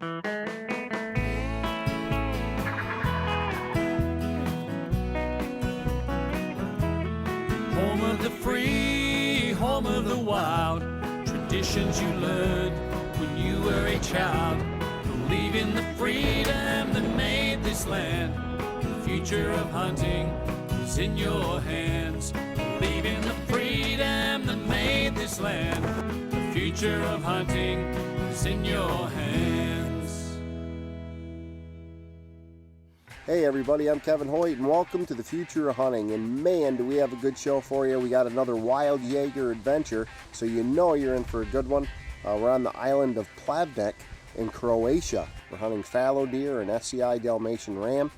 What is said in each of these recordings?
Home of the free, home of the wild, traditions you learned when you were a child. Believe in the freedom that made this land. The future of hunting is in your hands. Believe in the freedom that made this land. The future of hunting is in your hands. Hey everybody, I'm Kevin Hoyt and welcome to the Future of Hunting. And man, do we have a good show for you. We got another wild Jaeger adventure, so you know you're in for a good one. We're on the island of Plavnik in Croatia. We're hunting fallow deer and SCI Dalmatian ram.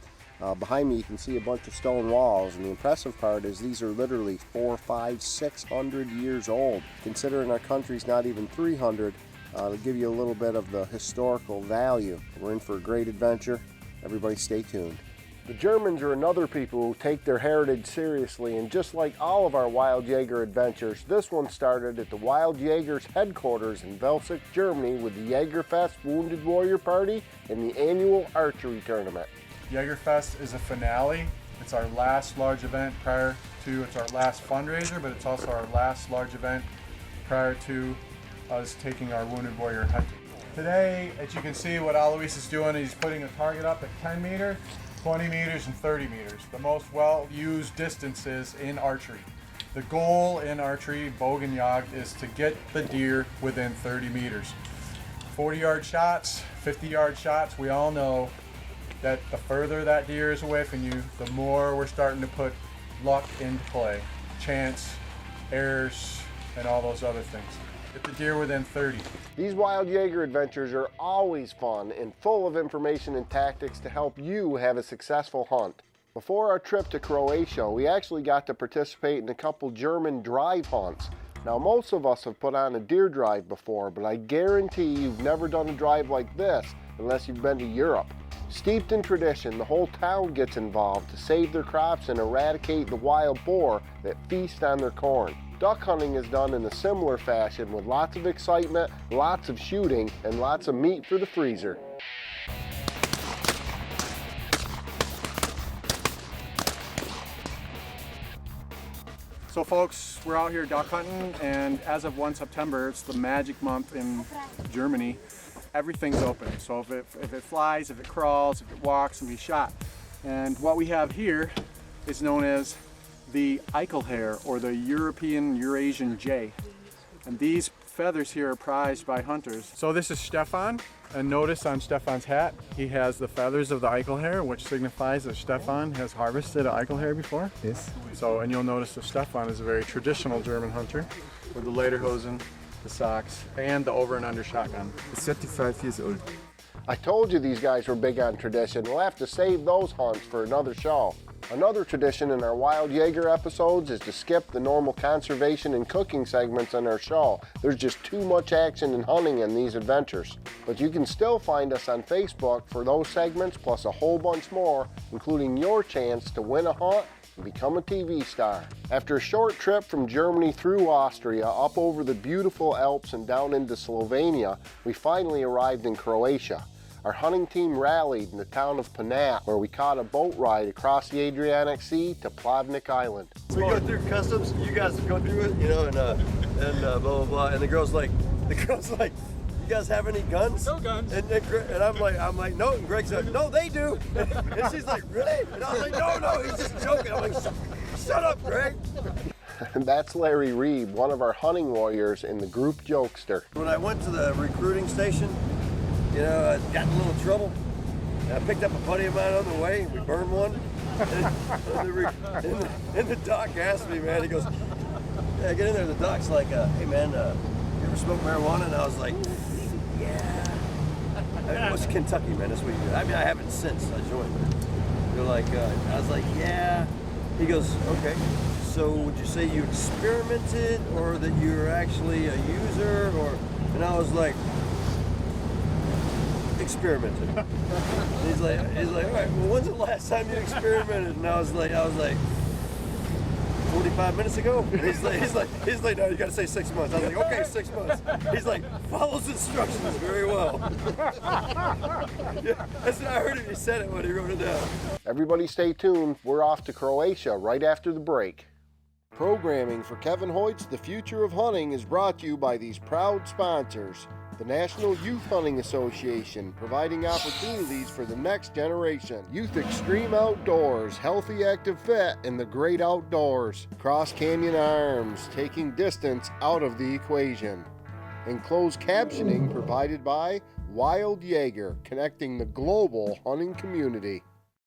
Behind me you can see a bunch of stone walls, and the impressive part is these are literally 400, 500, 600 years old. Considering our country's not even 300, to give you a little bit of the historical value. We're in for a great adventure. Everybody stay tuned. The Germans are another people who take their heritage seriously, and just like all of our Wild Jaeger adventures, this one started at the Wild Jaegers headquarters in Velsic, Germany with the Jaegerfest Wounded Warrior Party and the annual archery tournament. Jaegerfest is a finale. It's our last large event prior to, it's our last fundraiser, but it's also our last large event prior to us taking our Wounded Warrior hunting. Today, as you can see, what Alois is doing, he's putting a target up at 10 meters, 20 meters, and 30 meters. The most well-used distances in archery. The goal in archery, bow and jagd, is to get the deer within 30 meters. 40-yard shots, 50-yard shots, we all know that the further that deer is away from you, the more we're starting to put luck into play. Chance, errors, and all those other things. Get the deer within 30. These Wild Jaeger adventures are always fun and full of information and tactics to help you have a successful hunt. Before our trip to Croatia, we actually got to participate in a couple German drive hunts. Now, most of us have put on a deer drive before, but I guarantee you've never done a drive like this unless you've been to Europe. Steeped in tradition, the whole town gets involved to save their crops and eradicate the wild boar that feast on their corn. Duck hunting is done in a similar fashion with lots of excitement, lots of shooting, and lots of meat for the freezer. So folks, we're out here duck hunting, and as of 1 September, it's the magic month in Germany. Everything's open, so if it flies, if it crawls, if it walks, it can be shot. And what we have here is known as the Eichel hare, or the European Eurasian jay. And these feathers here are prized by hunters. So this is Stefan, and notice on Stefan's hat, he has the feathers of the Eichel hare, which signifies that Stefan has harvested an Eichel hare before. Yes. So, and you'll notice that Stefan is a very traditional German hunter with the lederhosen, the socks, and the over and under shotgun. He's 35 years old. I told you these guys were big on tradition. We'll have to save those hunts for another show. Another tradition in our Wild Jaeger episodes is to skip the normal conservation and cooking segments on our show. There's just too much action and hunting in these adventures. But you can still find us on Facebook for those segments, plus a whole bunch more, including your chance to win a hunt and become a TV star. After a short trip from Germany through Austria, up over the beautiful Alps and down into Slovenia, we finally arrived in Croatia. Our hunting team rallied in the town of Panat, where we caught a boat ride across the Adriatic Sea to Plavnik Island. We go through customs, you guys go through it, you know, and blah, blah, blah. And the girl's like, you guys have any guns? No guns. And I'm like, no. And Greg's like, no, they do. And she's like, really? And I was like, no, he's just joking. I'm like, shut up, Greg. That's Larry Reed, one of our hunting warriors in the group jokester. When I went to the recruiting station, you know, I got in a little trouble. And I picked up a buddy of mine on the way. We burned one. And the doc asked me, man, he goes, yeah, get in there. The doc's like, hey, man, you ever smoke marijuana? And I was like, yeah. It was Kentucky, man. That's what you do. I mean, I haven't since I joined. They're like, I was like, yeah. He goes, okay. So would you say you experimented or that you're actually a user? And I was like, experimented. He's like, all right, well, when's the last time you experimented? And I was like, 45 minutes ago. And he's like, no, you got to say 6 months. I was like, okay, 6 months. He's like, follows instructions very well. Yeah, that's what I heard him. He said it when he wrote it down. Everybody stay tuned. We're off to Croatia right after the break. Programming for Kevin Hoyt's The Future of Hunting is brought to you by these proud sponsors. The National Youth Hunting Association, providing opportunities for the next generation. Youth Extreme Outdoors, healthy, active, fit in the great outdoors. Cross Canyon Arms, taking distance out of the equation. And closed captioning provided by Wild Jaeger, connecting the global hunting community.